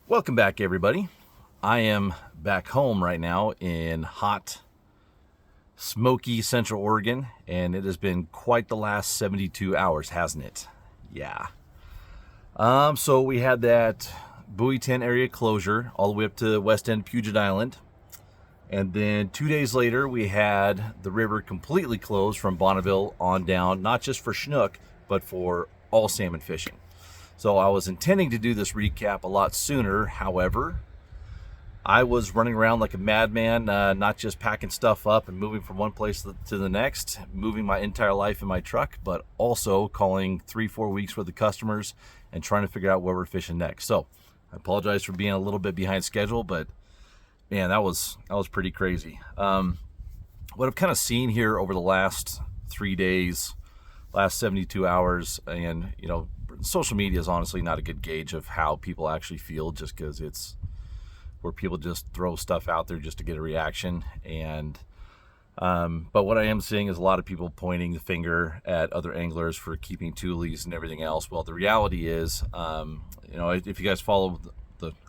Welcome back, everybody. I am back home right now in hot, smoky Central Oregon, and it has been quite the last 72 hours, hasn't it? Yeah. So we had that Buoy 10 area closure all the way up to West End Puget Island. And then 2 days later, we had the river completely closed from Bonneville on down, not just for Chinook, but for all salmon fishing. So I was intending to do this recap a lot sooner. However, I was running around like a madman, not just packing stuff up and moving from one place to the next, moving my entire life in my truck, but also calling 3-4 weeks worth of customers and trying to figure out where we're fishing next. So I apologize for being a little bit behind schedule, but man, that was pretty crazy. What I've kind of seen here over the last 3 days, last 72 hours, and social media is honestly not a good gauge of how people actually feel, just because it's where people just throw stuff out there just to get a reaction. And but what I am seeing is a lot of people pointing the finger at other anglers for keeping toolies and everything else. Well, the reality is, if you guys follow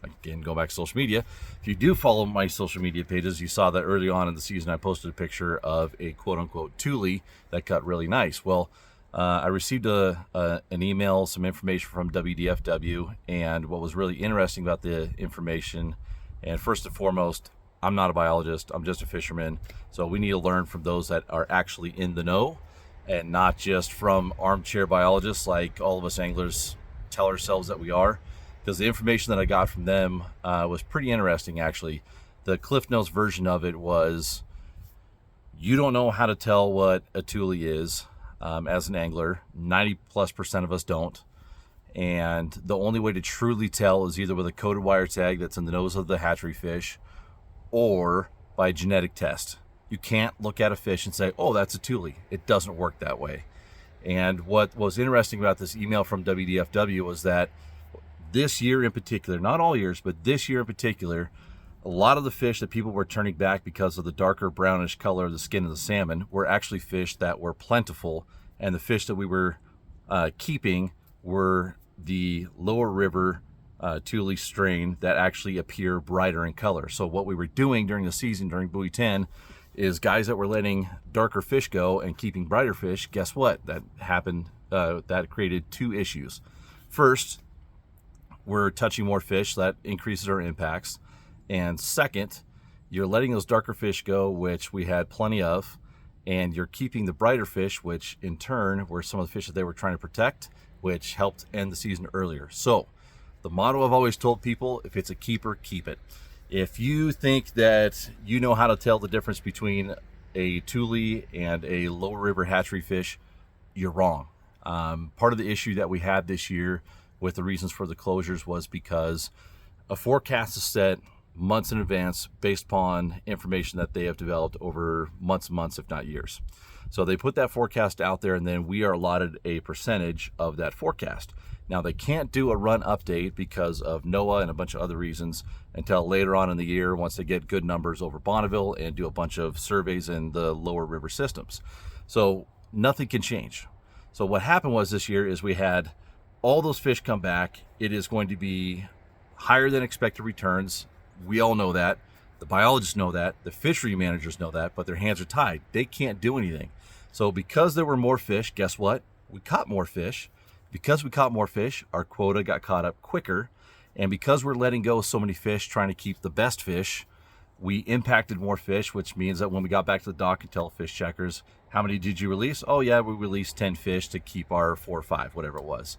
again, go back to social media, if you do follow my social media pages, you saw that early on in the season I posted a picture of a quote-unquote toolie that cut really nice. Well, I received an email, some information from WDFW, and what was really interesting about the information, and first and foremost, I'm not a biologist, I'm just a fisherman, so we need to learn from those that are actually in the know, and not just from armchair biologists like all of us anglers tell ourselves that we are, because the information that I got from them was pretty interesting, actually. The Cliff Notes version of it was, you don't know how to tell what a toolie is. As an angler, 90+% of us don't, and the only way to truly tell is either with a coated wire tag that's in the nose of the hatchery fish or by a genetic test. You can't look at a fish and say, oh, that's a toolie. It doesn't work that way. And what was interesting about this email from WDFW was that this year in particular, not all years, but this year in particular, a lot of the fish that people were turning back because of the darker brownish color of the skin of the salmon were actually fish that were plentiful, and the fish that we were keeping were the lower river toolie strain that actually appear brighter in color. So what we were doing during the season, during Buoy 10, is guys that were letting darker fish go and keeping brighter fish, guess what? That happened, that created two issues. First, we're touching more fish, that increases our impacts. And second, you're letting those darker fish go, which we had plenty of, and you're keeping the brighter fish, which in turn were some of the fish that they were trying to protect, which helped end the season earlier. So the motto I've always told people, if it's a keeper, keep it. If you think that you know how to tell the difference between a toolie and a lower river hatchery fish, you're wrong. Part of the issue that we had this year with the reasons for the closures was because a forecast is set months in advance based upon information that they have developed over months and months, if not years. So they put that forecast out there, and then we are allotted a percentage of that forecast. Now, they can't do a run update because of NOAA and a bunch of other reasons until later on in the year, once they get good numbers over Bonneville and do a bunch of surveys in the lower river systems. So nothing can change. So what happened was this year is we had all those fish come back. It is going to be higher than expected returns. We all know that. The biologists know that. The fishery managers know that, but their hands are tied. They can't do anything. So because there were more fish, guess what? We caught more fish. Because we caught more fish, our quota got caught up quicker. And because we're letting go so many fish, trying to keep the best fish, we impacted more fish, which means that when we got back to the dock and tell fish checkers, how many did you release? Oh yeah, we released 10 fish to keep our 4 or 5, whatever it was.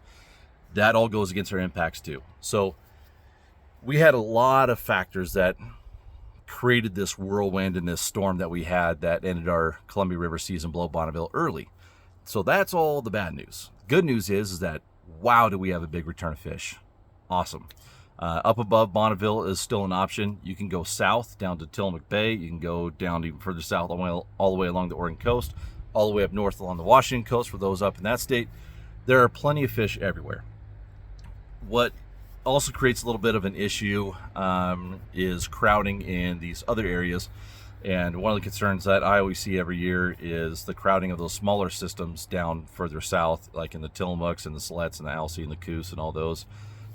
That all goes against our impacts too. So we had a lot of factors that created this whirlwind and this storm that we had that ended our Columbia River season below Bonneville early. So that's all the bad news. Good news is that, wow, do we have a big return of fish. Awesome. Up above Bonneville is still an option. You can go south down to Tillamook Bay. You can go down even further south all the way along the Oregon coast, all the way up north along the Washington coast for those up in that state. There are plenty of fish everywhere. What also creates a little bit of an issue is crowding in these other areas. And one of the concerns that I always see every year is the crowding of those smaller systems down further south, like in the Tillamooks and the Siletz and the Alsea and the Coos and all those.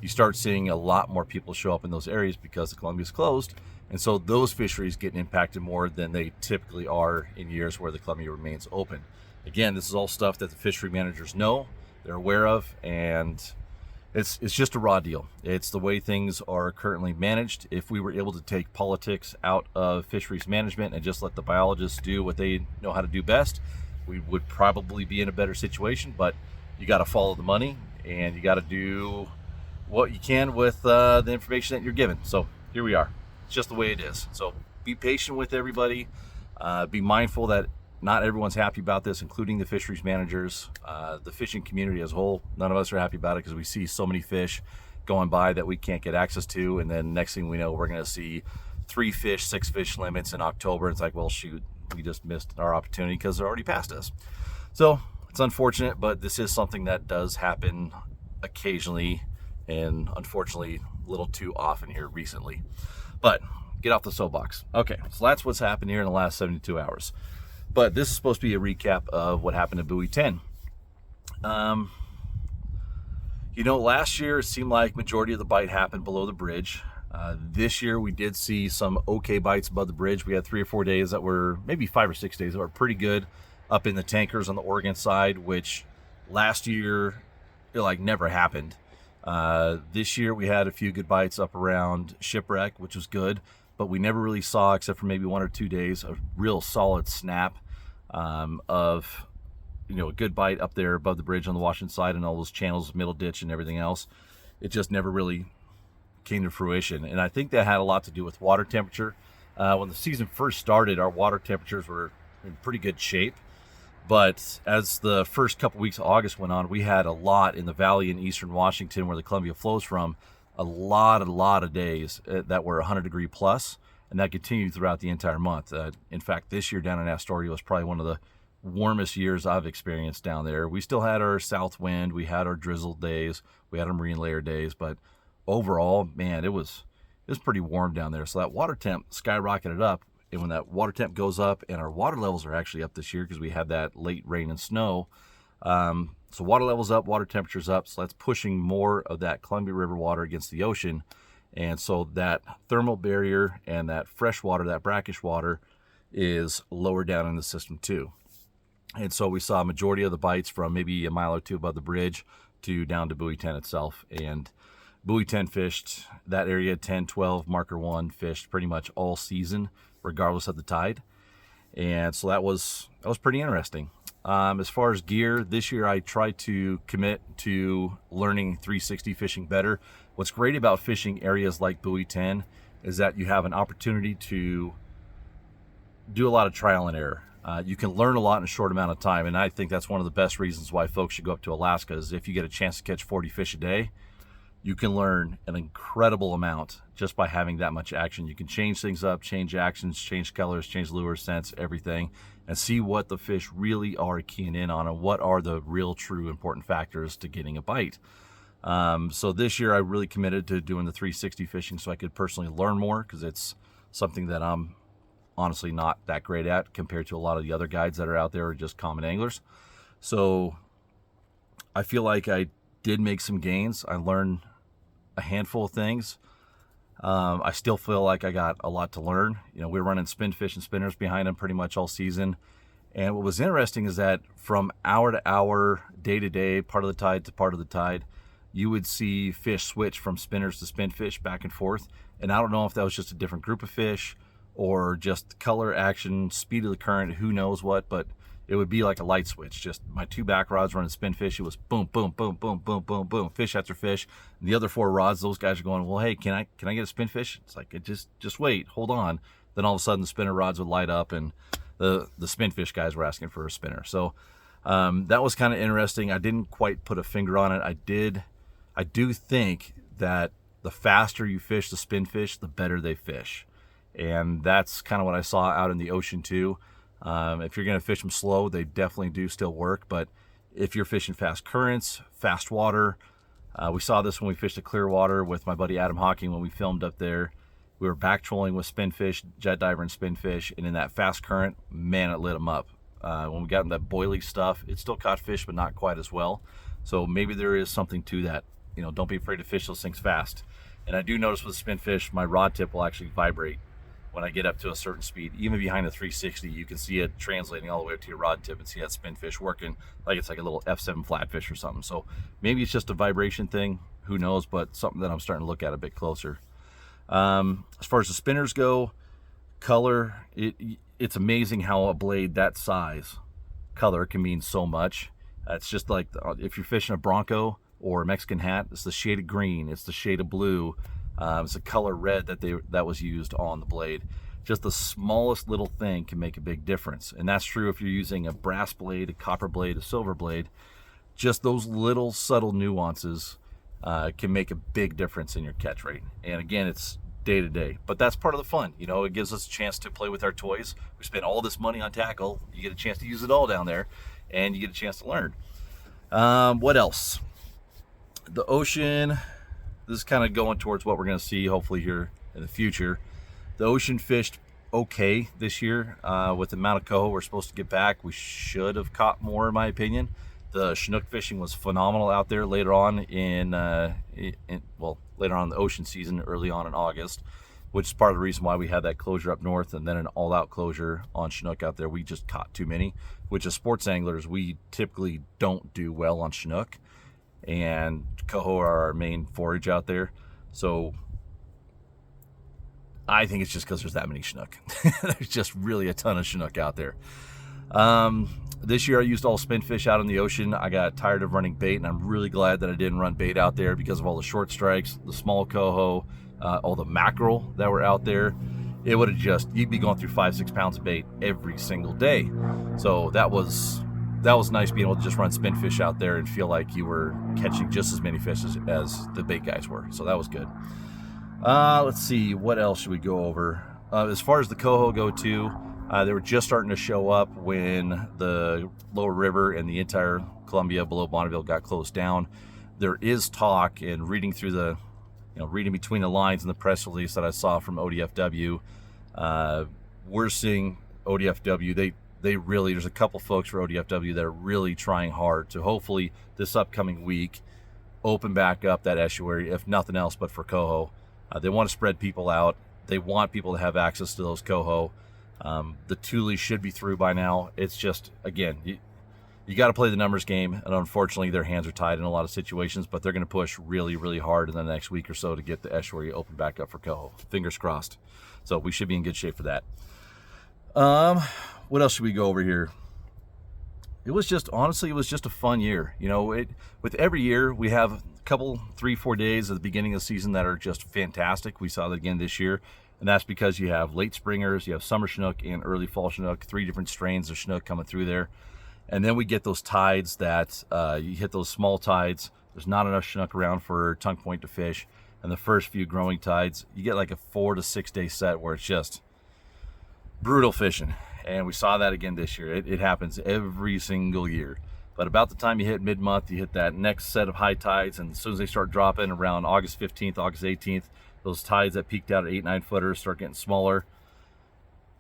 you start seeing a lot more people show up in those areas because the Columbia is closed. And so those fisheries get impacted more than they typically are in years where the Columbia remains open. Again, this is all stuff that the fishery managers know, they're aware of, and it's just a raw deal. It's the way things are currently managed. If we were able to take politics out of fisheries management and just let the biologists do what they know how to do best, we would probably be in a better situation. But you got to follow the money, and you got to do what you can with the information that you're given. So here we are. It's just the way it is. So be patient with everybody. Be mindful that not everyone's happy about this, including the fisheries managers, the fishing community as a whole. None of us are happy about it because we see so many fish going by that we can't get access to. And then next thing we know, we're going to see 3 fish, 6 fish limits in October. It's like, well, shoot, we just missed our opportunity because they're already past us. So it's unfortunate, but this is something that does happen occasionally, and unfortunately a little too often here recently. But get off the soapbox. Okay, so that's what's happened here in the last 72 hours. But this is supposed to be a recap of what happened at Buoy 10. Last year it seemed like majority of the bite happened below the bridge. This year we did see some okay bites above the bridge. We had 3 or 4 days that were, maybe 5 or 6 days that were pretty good up in the tankers on the Oregon side, which last year it never happened. This year we had a few good bites up around Shipwreck, which was good, but we never really saw, except for maybe 1 or 2 days, a real solid snap of a good bite up there above the bridge on the Washington side and all those channels, middle ditch and everything else. It just never really came to fruition, and I think that had a lot to do with water temperature. When the season first started, our water temperatures were in pretty good shape, but as the first couple weeks of August went on, we had a lot in the valley in eastern Washington where the Columbia flows from, a lot of days that were 100 degree plus, and that continued throughout the entire month. In fact, this year down in Astoria was probably one of the warmest years I've experienced down there. We still had our south wind, we had our drizzled days, we had our marine layer days, but overall, man, it was pretty warm down there. So that water temp skyrocketed up, and when that water temp goes up, and our water levels are actually up this year because we had that late rain and snow, so water levels up, water temperatures up, so that's pushing more of that Columbia River water against the ocean. And so that thermal barrier and that fresh water, that brackish water, is lower down in the system too. And so we saw a majority of the bites from maybe a mile or 2 above the bridge to down to Buoy 10 itself. And Buoy 10 fished that area, 10, 12, marker 1 fished pretty much all season, regardless of the tide. And so that was pretty interesting. As far as gear, this year I tried to commit to learning 360 fishing better. What's great about fishing areas like Buoy 10 is that you have an opportunity to do a lot of trial and error. You can learn a lot in a short amount of time, and I think that's one of the best reasons why folks should go up to Alaska, is if you get a chance to catch 40 fish a day, you can learn an incredible amount just by having that much action. You can change things up, change actions, change colors, change lures, scents, everything, and see what the fish really are keying in on and what are the real, true, important factors to getting a bite. So this year I really committed to doing the 360 fishing so I could personally learn more, because it's something that I'm honestly not that great at compared to a lot of the other guides that are out there, or just common anglers. So I feel like I did make some gains. I learned a handful of things. I still feel like I got a lot to learn. We're running spin fish and spinners behind them pretty much all season. And what was interesting is that from hour to hour, day to day, part of the tide to part of the tide, you would see fish switch from spinners to spin fish back and forth. And I don't know if that was just a different group of fish or just color, action, speed of the current, who knows what, but it would be like a light switch. Just my 2 back rods running spin fish, it was boom, boom, boom, boom, boom, boom, boom, fish after fish. And the other 4 rods, those guys are going, well, hey, can I get a spin fish? It's like, just wait, hold on. Then all of a sudden the spinner rods would light up, and the spin fish guys were asking for a spinner. So that was kind of interesting. I didn't quite put a finger on it. I do think that the faster you fish the spin fish, the better they fish. And that's kind of what I saw out in the ocean too. If you're going to fish them slow, they definitely do still work. But if you're fishing fast currents, fast water, we saw this when we fished the Clearwater with my buddy Adam Hawking when we filmed up there. We were back trolling with spinfish, jet diver and spinfish, and in that fast current, man, it lit them up. When we got in that boilie stuff, it still caught fish, but not quite as well. So maybe there is something to that don't be afraid to fish those things fast. And I do notice with spin fish, my rod tip will actually vibrate when I get up to a certain speed. Even behind the 360, you can see it translating all the way up to your rod tip and see that spin fish working like it's like a little F7 flatfish or something. So maybe it's just a vibration thing, who knows, but something that I'm starting to look at a bit closer. As far as the spinners go, color, it's amazing how a blade that size, color can mean so much. It's just like if you're fishing a Bronco or a Mexican hat, it's the shade of green, it's the shade of blue, it's the color red that was used on the blade. Just the smallest little thing can make a big difference, and that's true if you're using a brass blade, a copper blade, a silver blade. Just those little subtle nuances can make a big difference in your catch rate. And again, it's day to day, but that's part of the fun. It gives us a chance to play with our toys. We spend all this money on tackle, you get a chance to use it all down there, and you get a chance to learn. What else? The ocean, this is kind of going towards what we're going to see hopefully here in the future. The ocean fished okay this year. With the amount of coho we're supposed to get back, we should have caught more, in my opinion. The Chinook fishing was phenomenal out there later on later on in the ocean season, early on in August, which is part of the reason why we had that closure up north and then an all-out closure on Chinook out there. We just caught too many, which as sports anglers, we typically don't do well on Chinook, and coho are our main forage out there. So I think it's just because there's that many Chinook. There's just really a ton of Chinook out there. This year I used all spin fish out in the ocean. I got tired of running bait, and I'm really glad that I didn't run bait out there because of all the short strikes, the small coho, all the mackerel that were out there. It would have you'd be going through 5-6 pounds of bait every single day. So that was nice being able to just run spin fish out there and feel like you were catching just as many fish as the bait guys were. So that was good. Let's see, what else should we go over? As far as the coho go too, they were just starting to show up when the lower river and the entire Columbia below Bonneville got closed down. There is talk, and reading between the lines in the press release that I saw from ODFW, we're seeing ODFW, they really, there's a couple folks for ODFW that are really trying hard to hopefully this upcoming week open back up that estuary, if nothing else but for coho. They want to spread people out. They want people to have access to those coho. The Thule should be through by now. It's just, again, you got to play the numbers game, and unfortunately their hands are tied in a lot of situations, but they're going to push really, really hard in the next week or so to get the estuary open back up for coho. Fingers crossed. So we should be in good shape for that. What else should we go over here? It was just a fun year. With every year we have a couple, 3-4 days at the beginning of the season that are just fantastic. We saw that again this year. And that's because you have late springers, you have summer Chinook and early fall Chinook, 3 different strains of Chinook coming through there. And then we get those tides that you hit those small tides. There's not enough Chinook around for tongue point to fish. And the first few growing tides, you get like a 4 to 6 day set where it's just brutal fishing. And we saw that again this year. It happens every single year. But about the time you hit mid-month, you hit that next set of high tides. And as soon as they start dropping around August 15th, August 18th, those tides that peaked out at 8-9 footers start getting smaller.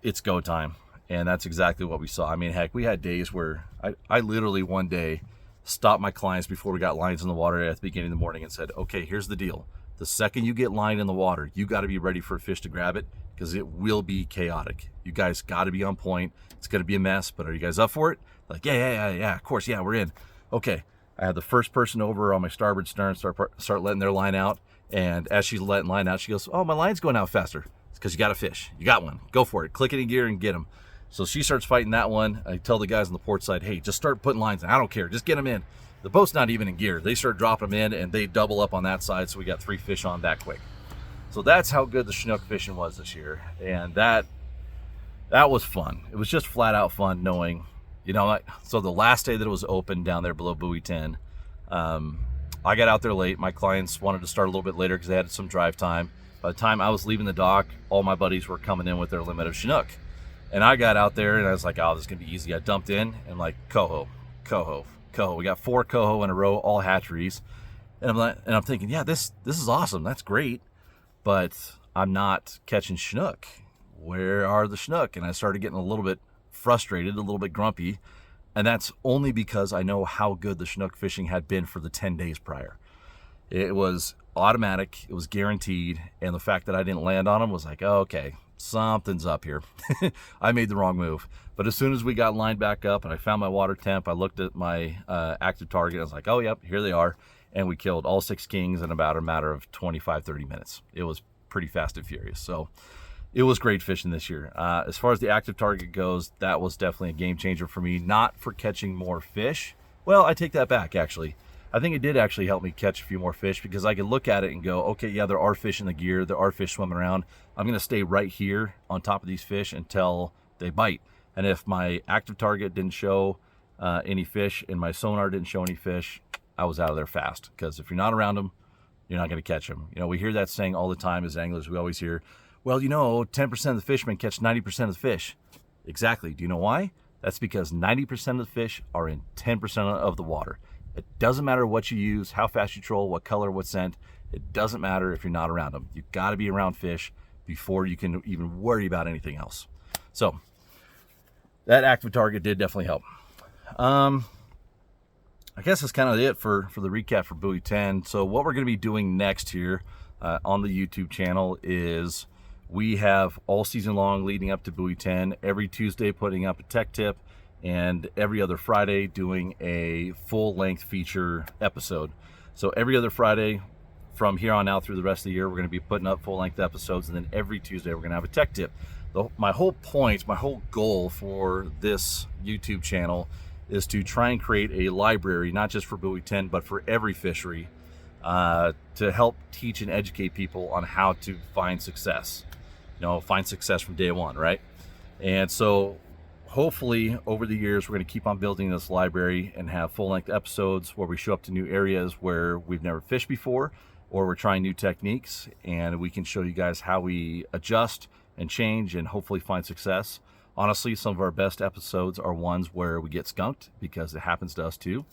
It's go time. And that's exactly what we saw. I mean, heck, we had days where I literally one day stopped my clients before we got lines in the water at the beginning of the morning and said, okay, here's the deal. The second you get line in the water, you got to be ready for a fish to grab it, because it will be chaotic. You guys got to be on point. It's going to be a mess, but are you guys up for it? Like, yeah, of course, yeah, we're in. Okay, I had the first person over on my starboard stern start letting their line out. And as she's letting line out, she goes, oh, my line's going out faster. It's because you got a fish. You got one. Go for it. Click it in gear and get them. So she starts fighting that one. I tell the guys on the port side, hey, just start putting lines in. I don't care. Just get them in. The boat's not even in gear. They start dropping them in, and they double up on that side, so we got 3 fish on that quick. So that's how good the Chinook fishing was this year. And that was fun. It was just flat out fun knowing, so the last day that it was open down there below Buoy 10, I got out there late. My clients wanted to start a little bit later because they had some drive time. By the time I was leaving the dock, all my buddies were coming in with their limit of Chinook. And I got out there and I was like, oh, this is going to be easy. I dumped in and like, coho. We got 4 coho in a row, all hatcheries. And I'm thinking, yeah, this is awesome. That's great. But I'm not catching Chinook. Where are the Chinook? And I started getting a little bit frustrated, a little bit grumpy. And that's only because I know how good the Chinook fishing had been for the 10 days prior. It was automatic, it was guaranteed, and the fact that I didn't land on them was like, oh, okay, something's up here. I made the wrong move. But as soon as we got lined back up and I found my water temp, I looked at my active target. I was like, oh, yep, here they are. And we killed all 6 kings in about a matter of 25-30 minutes. It was pretty fast and furious. So it was great fishing this year. As far as the active target goes, that was definitely a game changer for me. Not for catching more fish. Well, I take that back, actually. I think it did actually help me catch a few more fish because I could look at it and go, okay, yeah, there are fish in the gear. There are fish swimming around. I'm going to stay right here on top of these fish until they bite. And if my active target didn't show any fish and my sonar didn't show any fish, I was out of there fast. Because if you're not around them, you're not going to catch them. You know, we hear that saying all the time as anglers. We always hear, well, you know, 10% of the fishermen catch 90% of the fish. Exactly. Do you know why? That's because 90% of the fish are in 10% of the water. It doesn't matter what you use, how fast you troll, what color, what scent. It doesn't matter if you're not around them. You've got to be around fish before you can even worry about anything else. So that active target did definitely help. I guess that's kind of it for the recap for Buoy 10. So what we're going to be doing next here on the YouTube channel is we have all season long leading up to Buoy 10, every Tuesday putting up a tech tip, and every other Friday doing a full-length feature episode. So every other Friday from here on out through the rest of the year, we're going to be putting up full-length episodes, and then every Tuesday we're going to have a tech tip. My whole point, my whole goal for this YouTube channel is to try and create a library, not just for Buoy 10, but for every fishery, to help teach and educate people on how to find success. You know, find success from day one, right? And so hopefully over the years we're going to keep on building this library and have full-length episodes where we show up to new areas where we've never fished before, or we're trying new techniques, and we can show you guys how we adjust and change and hopefully find success. Honestly, some of our best episodes are ones where we get skunked, because it happens to us too,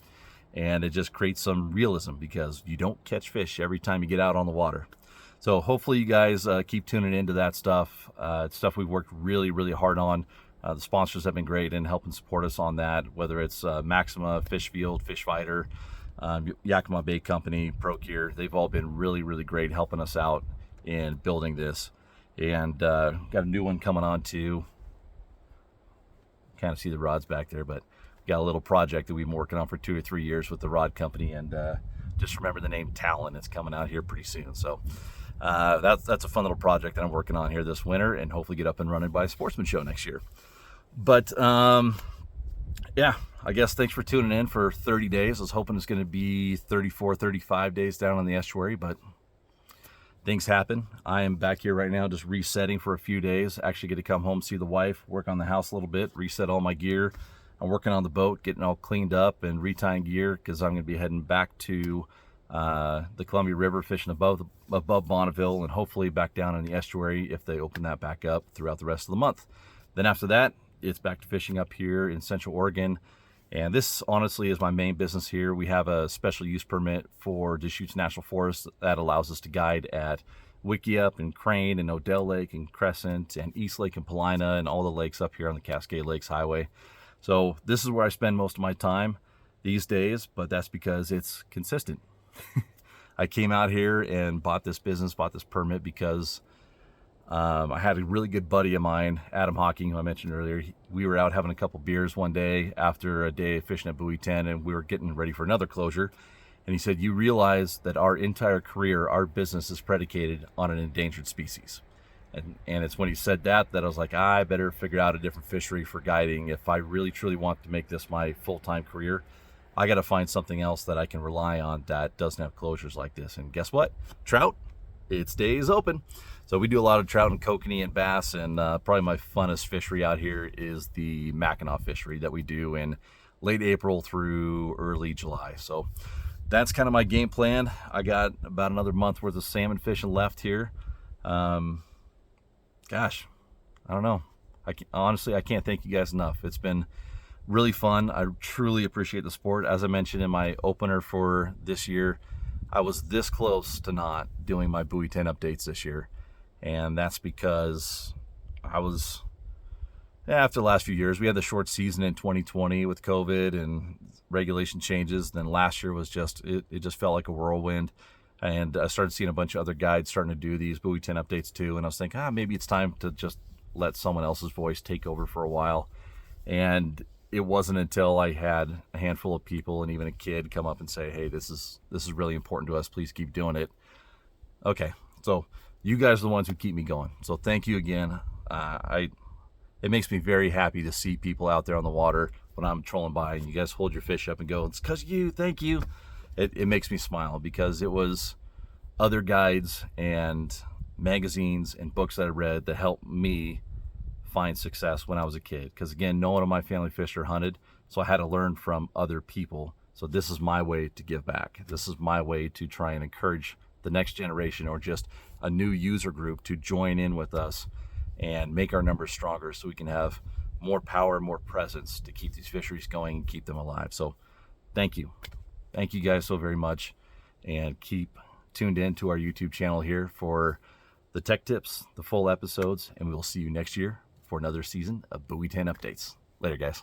and it just creates some realism because you don't catch fish every time you get out on the water. So hopefully you guys keep tuning into that stuff. It's stuff we've worked really, really hard on. The sponsors have been great in helping support us on that, whether it's Maxima, Fishfield, Fish Fighter, Yakima Bait Company, Procure. They've all been really, really great helping us out in building this. And got a new one coming on too. Kind of see the rods back there, but got a little project that we've been working on for 2 or 3 years with the rod company, and just remember the name Talon. It's coming out here pretty soon. So that's a fun little project that I'm working on here this winter, and hopefully get up and running by a sportsman show next year. But yeah, I guess thanks for tuning in for 30 days. I was hoping it's going to be 34, 35 days down on the estuary, but things happen. I am back here right now just resetting for a few days. Actually get to come home, see the wife, work on the house a little bit, reset all my gear. I'm working on the boat, getting all cleaned up and retying gear, because I'm going to be heading back to the Columbia River, fishing above Bonneville, and hopefully back down in the estuary if they open that back up throughout the rest of the month. Then after that, it's back to fishing up here in Central Oregon. And this honestly is my main business here. We have a special use permit for Deschutes National Forest that allows us to guide at Wickiup and Crane and Odell Lake and Crescent and East Lake and Paulina and all the lakes up here on the Cascade Lakes Highway. So this is where I spend most of my time these days, but that's because it's consistent. I came out here and bought this permit because I had a really good buddy of mine, Adam Hawking, who I mentioned earlier. We were out having a couple beers one day after a day of fishing at Buoy 10, and we were getting ready for another closure. And he said, you realize that our entire career, our business is predicated on an endangered species. And it's when he said that I was like, I better figure out a different fishery for guiding. If I really, truly want to make this my full-time career, I got to find something else that I can rely on that doesn't have closures like this. And guess what? Trout, it stays open. So we do a lot of trout and kokanee and bass, and probably my funnest fishery out here is the Mackinac fishery that we do in late April through early July. So that's kind of my game plan. I got about another month worth of salmon fishing left here. Gosh, I don't know. Honestly, I can't thank you guys enough. It's been really fun. I truly appreciate the support. As I mentioned in my opener for this year, I was this close to not doing my Buoy 10 updates this year. And that's because after the last few years, we had the short season in 2020 with COVID and regulation changes. Then last year was it just felt like a whirlwind. And I started seeing a bunch of other guides starting to do these Buoy 10 updates too. And I was thinking, maybe it's time to just let someone else's voice take over for a while. And it wasn't until I had a handful of people and even a kid come up and say, hey, this is really important to us. Please keep doing it. Okay, so you guys are the ones who keep me going. So thank you again. It makes me very happy to see people out there on the water when I'm trolling by and you guys hold your fish up and go, it's because you, thank you. It makes me smile because it was other guides and magazines and books that I read that helped me find success when I was a kid. Because again, no one of my family fished or hunted, so I had to learn from other people. So this is my way to give back. This is my way to try and encourage the next generation or just a new user group to join in with us and make our numbers stronger so we can have more power, more presence to keep these fisheries going and keep them alive. So thank you. Thank you guys so very much, and keep tuned in to our YouTube channel here for the tech tips, the full episodes, and we will see you next year for another season of Buoy 10 updates. Later, guys.